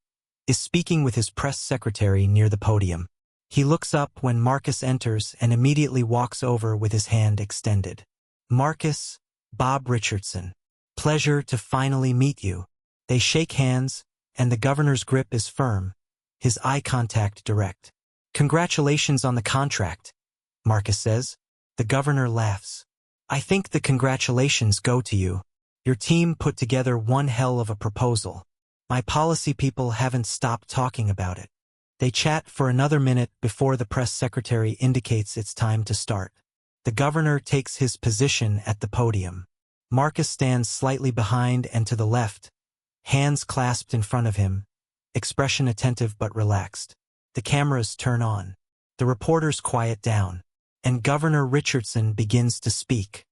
Speaker 1: is speaking with his press secretary near the podium. He looks up when Marcus enters and immediately walks over with his hand extended. "Marcus, Bob Richardson. Pleasure to finally meet you." They shake hands, and the governor's grip is firm, his eye contact direct. "Congratulations on the contract," Marcus says. The governor laughs. "I think the congratulations go to you. Your team put together one hell of a proposal. My policy people haven't stopped talking about it." They chat for another minute before the press secretary indicates it's time to start. The governor takes his position at the podium. Marcus stands slightly behind and to the left, hands clasped in front of him, expression attentive but relaxed. The cameras turn on. The reporters quiet down, and Governor Richardson begins to speak.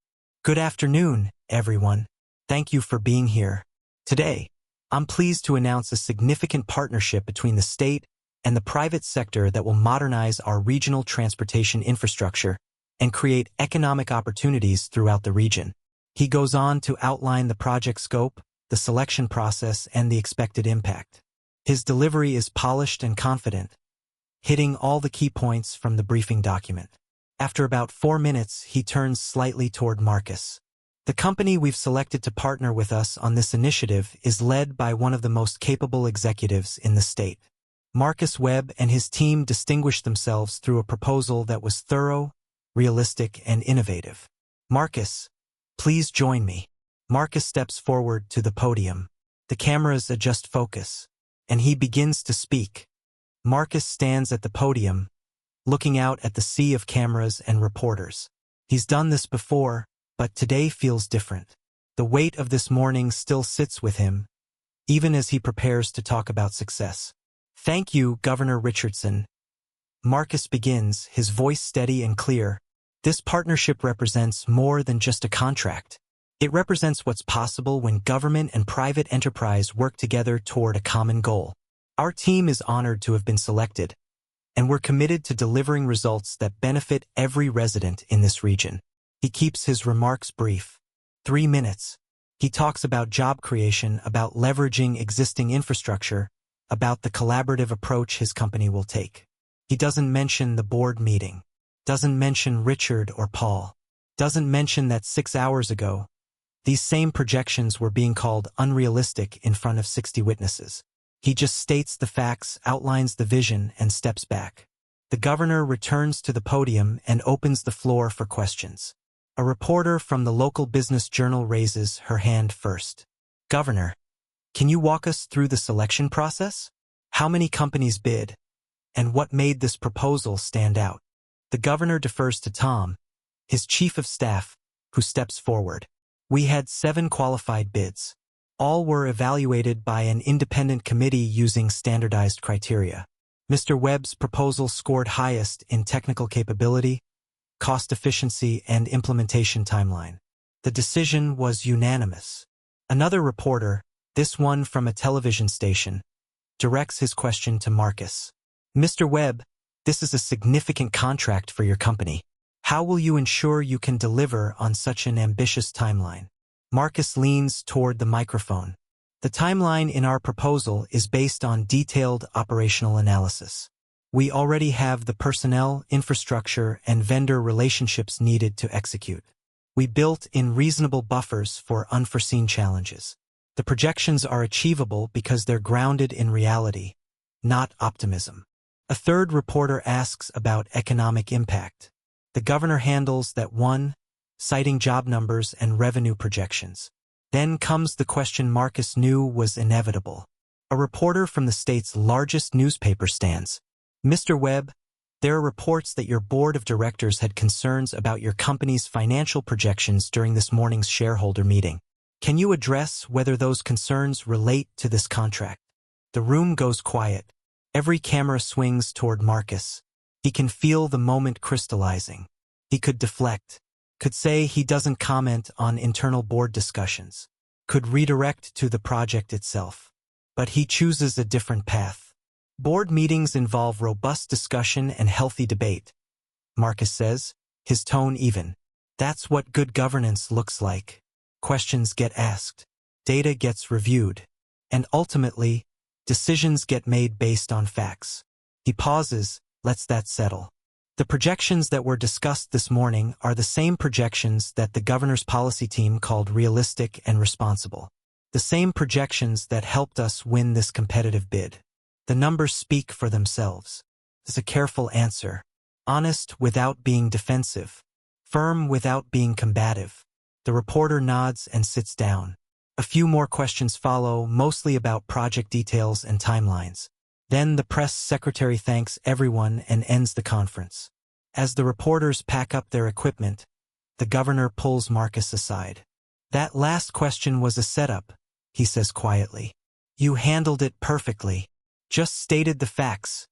Speaker 1: "Good afternoon, everyone. Thank you for being here. Today, I'm pleased to announce a significant partnership between the state and the private sector that will modernize our regional transportation infrastructure and create economic opportunities throughout the region." He goes on to outline the project scope, the selection process, and the expected impact. His delivery is polished and confident, hitting all the key points from the briefing document. After about 4 minutes, he turns slightly toward Marcus. "The company we've selected to partner with us on this initiative is led by one of the most capable executives in the state. Marcus Webb and his team distinguished themselves through a proposal that was thorough, realistic, and innovative. Marcus, please join me." Marcus steps forward to the podium. The cameras adjust focus, and he begins to speak. Marcus stands at the podium, looking out at the sea of cameras and reporters. He's done this before, but today feels different. The weight of this morning still sits with him, even as he prepares to talk about success. "Thank you, Governor Richardson." Marcus begins, his voice steady and clear. "This partnership represents more than just a contract. It represents what's possible when government and private enterprise work together toward a common goal. Our team is honored to have been selected, and we're committed to delivering results that benefit every resident in this region." He keeps his remarks brief. 3 minutes. He talks about job creation, about leveraging existing infrastructure, about the collaborative approach his company will take. He doesn't mention the board meeting, doesn't mention Richard or Paul, doesn't mention that 6 hours ago, these same projections were being called unrealistic in front of 60 witnesses. He just states the facts, outlines the vision, and steps back. The governor returns to the podium and opens the floor for questions. A reporter from the local business journal raises her hand first. "Governor, can you walk us through the selection process? How many companies bid, and what made this proposal stand out?" The governor defers to Tom, his chief of staff, who steps forward. "We had 7 qualified bids. All were evaluated by an independent committee using standardized criteria. Mr. Webb's proposal scored highest in technical capability, cost efficiency, and implementation timeline. The decision was unanimous." Another reporter, this one from a television station, directs his question to Marcus. "Mr. Webb, this is a significant contract for your company. How will you ensure you can deliver on such an ambitious timeline?" Marcus leans toward the microphone. "The timeline in our proposal is based on detailed operational analysis. We already have the personnel, infrastructure, and vendor relationships needed to execute. We built in reasonable buffers for unforeseen challenges. The projections are achievable because they're grounded in reality, not optimism." A third reporter asks about economic impact. The governor handles that one, citing job numbers and revenue projections. Then comes the question Marcus knew was inevitable. A reporter from the state's largest newspaper stands. "Mr. Webb, there are reports that your board of directors had concerns about your company's financial projections during this morning's shareholder meeting. Can you address whether those concerns relate to this contract?" The room goes quiet. Every camera swings toward Marcus. He can feel the moment crystallizing. He could deflect, could say he doesn't comment on internal board discussions, could redirect to the project itself. But he chooses a different path. "Board meetings involve robust discussion and healthy debate," Marcus says, his tone even. "That's what good governance looks like. Questions get asked, data gets reviewed, and ultimately, decisions get made based on facts." He pauses, lets that settle. "The projections that were discussed this morning are the same projections that the governor's policy team called realistic and responsible. The same projections that helped us win this competitive bid. The numbers speak for themselves." It's a careful answer. Honest without being defensive. Firm without being combative. The reporter nods and sits down. A few more questions follow, mostly about project details and timelines. Then the press secretary thanks everyone and ends the conference. As the reporters pack up their equipment, the governor pulls Marcus aside. "That last question was a setup," he says quietly. "You handled it perfectly. Just stated the facts,"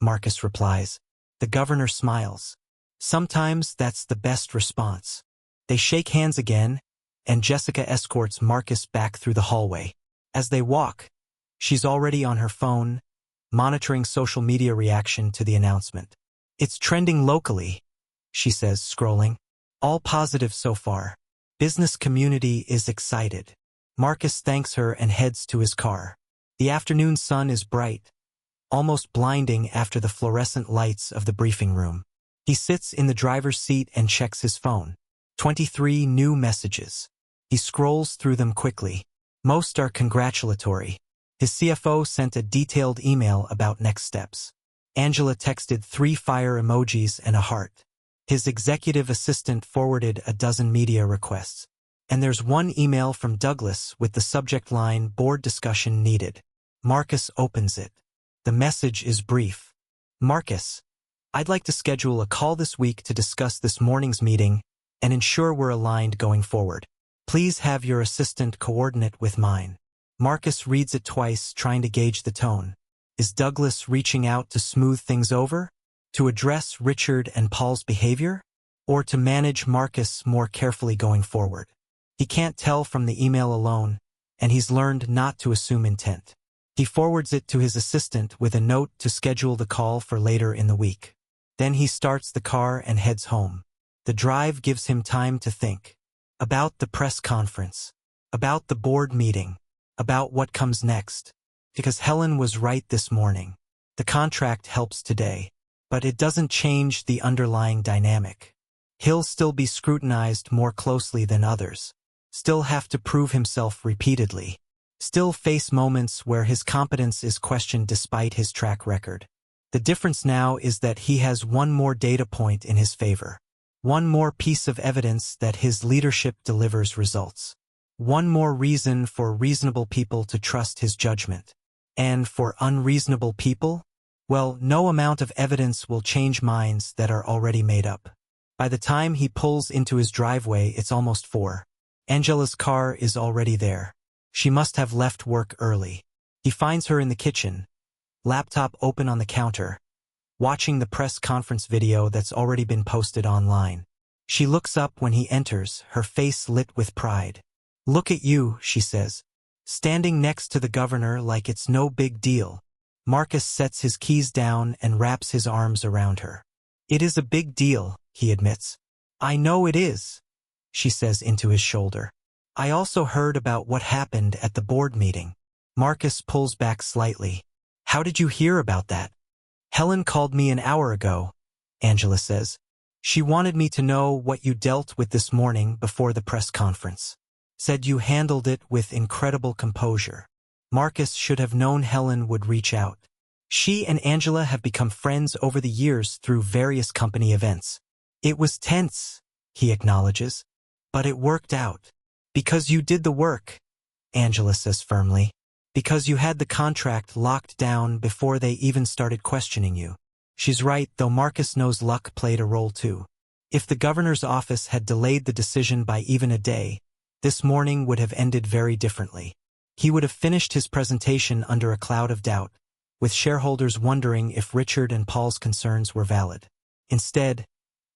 Speaker 1: Marcus replies. The governor smiles. Sometimes that's the best response. They shake hands again, and Jessica escorts Marcus back through the hallway. As they walk, she's already on her phone, monitoring social media reaction to the announcement. "It's trending locally," she says, scrolling. "All positive so far. Business community is excited." Marcus thanks her and heads to his car. The afternoon sun is bright, almost blinding after the fluorescent lights of the briefing room. He sits in the driver's seat and checks his phone. 23 new messages. He scrolls through them quickly. Most are congratulatory. His CFO sent a detailed email about next steps. Angela texted 3 fire emojis and a heart. His executive assistant forwarded a dozen media requests. And there's one email from Douglas with the subject line, "Board discussion needed." Marcus opens it. The message is brief. "Marcus, I'd like to schedule a call this week to discuss this morning's meeting and ensure we're aligned going forward. Please have your assistant coordinate with mine." Marcus reads it twice, trying to gauge the tone. Is Douglas reaching out to smooth things over? To address Richard and Paul's behavior? Or to manage Marcus more carefully going forward? He can't tell from the email alone, and he's learned not to assume intent. He forwards it to his assistant with a note to schedule the call for later in the week. Then he starts the car and heads home. The drive gives him time to think. About the press conference. About the board meeting. About what comes next. Because Helen was right this morning. The contract helps today, but it doesn't change the underlying dynamic. He'll still be scrutinized more closely than others. Still have to prove himself repeatedly. Still face moments where his competence is questioned despite his track record. The difference now is that he has one more data point in his favor. One more piece of evidence that his leadership delivers results. One more reason for reasonable people to trust his judgment. And for unreasonable people? Well, no amount of evidence will change minds that are already made up. By the time he pulls into his driveway, it's almost 4. Angela's car is already there. She must have left work early. He finds her in the kitchen, laptop open on the counter, watching the press conference video that's already been posted online. She looks up when he enters, her face lit with pride. "Look at you," she says, "standing next to the governor like it's no big deal." Marcus sets his keys down and wraps his arms around her. "It is a big deal," he admits. "I know it is," she says into his shoulder. "I also heard about what happened at the board meeting." Marcus pulls back slightly. "How did you hear about that?" "Helen called me an hour ago," Angela says. "She wanted me to know what you dealt with this morning before the press conference. Said you handled it with incredible composure." Marcus should have known Helen would reach out. She and Angela have become friends over the years through various company events. "It was tense," he acknowledges, "but it worked out. Because you did the work," Angela says firmly. "Because you had the contract locked down before they even started questioning you." She's right, though Marcus knows luck played a role too. If the governor's office had delayed the decision by even a day, this morning would have ended very differently. He would have finished his presentation under a cloud of doubt, with shareholders wondering if Richard and Paul's concerns were valid. Instead,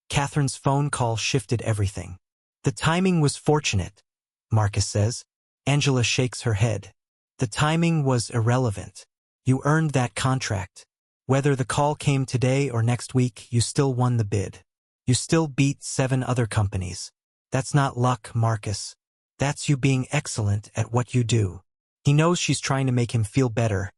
Speaker 1: Catherine's phone call shifted everything. "The timing was fortunate," Marcus says. Angela shakes her head. "The timing was irrelevant. You earned that contract. Whether the call came today or next week, you still won the bid. You still beat 7 other companies. That's not luck, Marcus. That's you being excellent at what you do." He knows she's trying to make him feel better,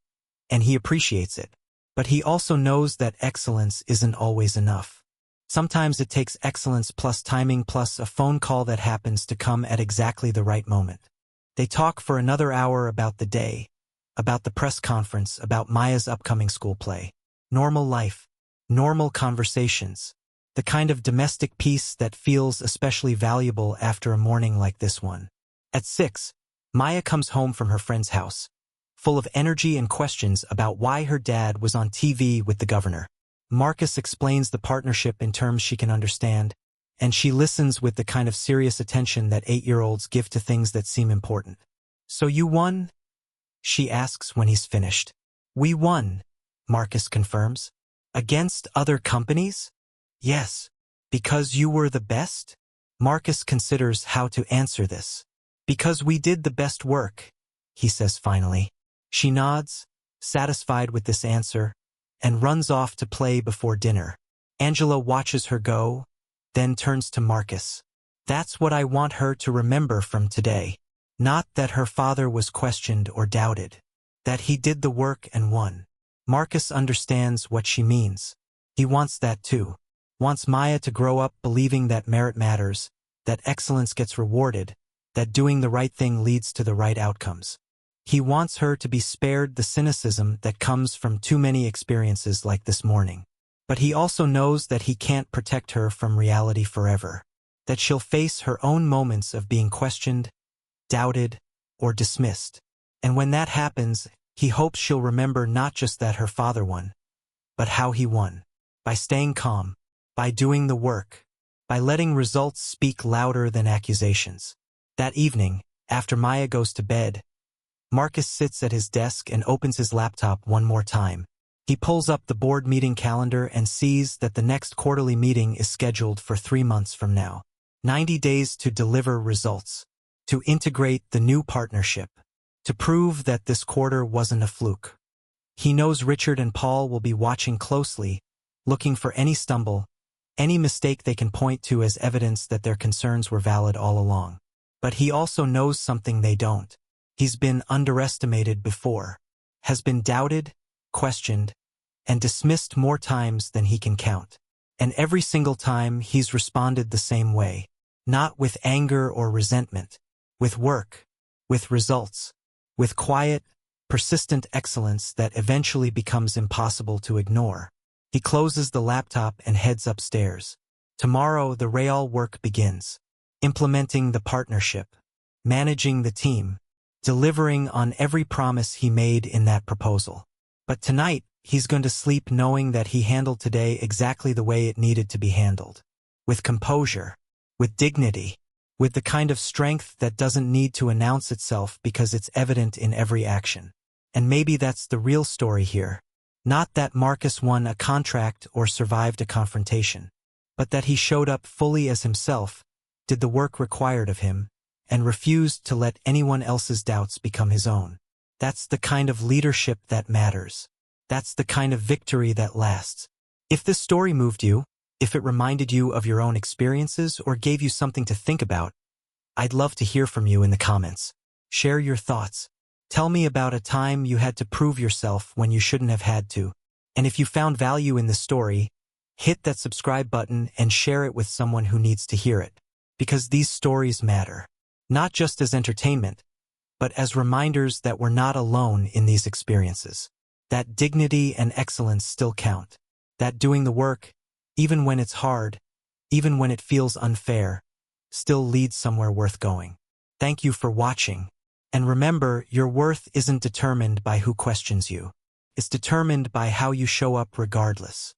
Speaker 1: and he appreciates it. But he also knows that excellence isn't always enough. Sometimes it takes excellence plus timing plus a phone call that happens to come at exactly the right moment. They talk for another hour about the day, about the press conference, about Maya's upcoming school play. Normal life, normal conversations, the kind of domestic peace that feels especially valuable after a morning like this one. At 6, Maya comes home from her friend's house, full of energy and questions about why her dad was on TV with the governor. Marcus explains the partnership in terms she can understand, and she listens with the kind of serious attention that 8-year-olds give to things that seem important. "So you won?" she asks when he's finished. "We won," Marcus confirms. "Against other companies?" "Yes." "Because you were the best?" Marcus considers how to answer this. "Because we did the best work," he says finally. She nods, satisfied with this answer, and runs off to play before dinner. Angela watches her go, then turns to Marcus. "That's what I want her to remember from today. Not that her father was questioned or doubted. That he did the work and won." Marcus understands what she means. He wants that too. Wants Maya to grow up believing that merit matters, that excellence gets rewarded, that doing the right thing leads to the right outcomes. He wants her to be spared the cynicism that comes from too many experiences like this morning. But he also knows that he can't protect her from reality forever. that she'll face her own moments of being questioned, doubted, or dismissed. And when that happens, he hopes she'll remember not just that her father won, but how he won. By staying calm, by doing the work, by letting results speak louder than accusations. That evening, after Maya goes to bed, Marcus sits at his desk and opens his laptop one more time. He pulls up the board meeting calendar and sees that the next quarterly meeting is scheduled for 3 months from now. 90 days to deliver results, to integrate the new partnership, to prove that this quarter wasn't a fluke. He knows Richard and Paul will be watching closely, looking for any stumble, any mistake they can point to as evidence that their concerns were valid all along. But he also knows something they don't. He's been underestimated before, has been doubted, questioned, and dismissed more times than he can count. And every single time he's responded the same way, not with anger or resentment, with work, with results, with quiet, persistent excellence that eventually becomes impossible to ignore. He closes the laptop and heads upstairs. Tomorrow the real work begins. Implementing the partnership, managing the team, delivering on every promise he made in that proposal. But tonight, he's going to sleep knowing that he handled today exactly the way it needed to be handled. With composure, with dignity, with the kind of strength that doesn't need to announce itself because it's evident in every action. And maybe that's the real story here. Not that Marcus won a contract or survived a confrontation, but that he showed up fully as himself, did the work required of him, and refused to let anyone else's doubts become his own. That's the kind of leadership that matters. That's the kind of victory that lasts. If this story moved you, if it reminded you of your own experiences or gave you something to think about, I'd love to hear from you in the comments. Share your thoughts. Tell me about a time you had to prove yourself when you shouldn't have had to. And if you found value in this story, hit that subscribe button and share it with someone who needs to hear it. Because these stories matter. Not just as entertainment, but as reminders that we're not alone in these experiences. That dignity and excellence still count. That doing the work, even when it's hard, even when it feels unfair, still leads somewhere worth going. Thank you for watching. And remember, your worth isn't determined by who questions you. It's determined by how you show up regardless.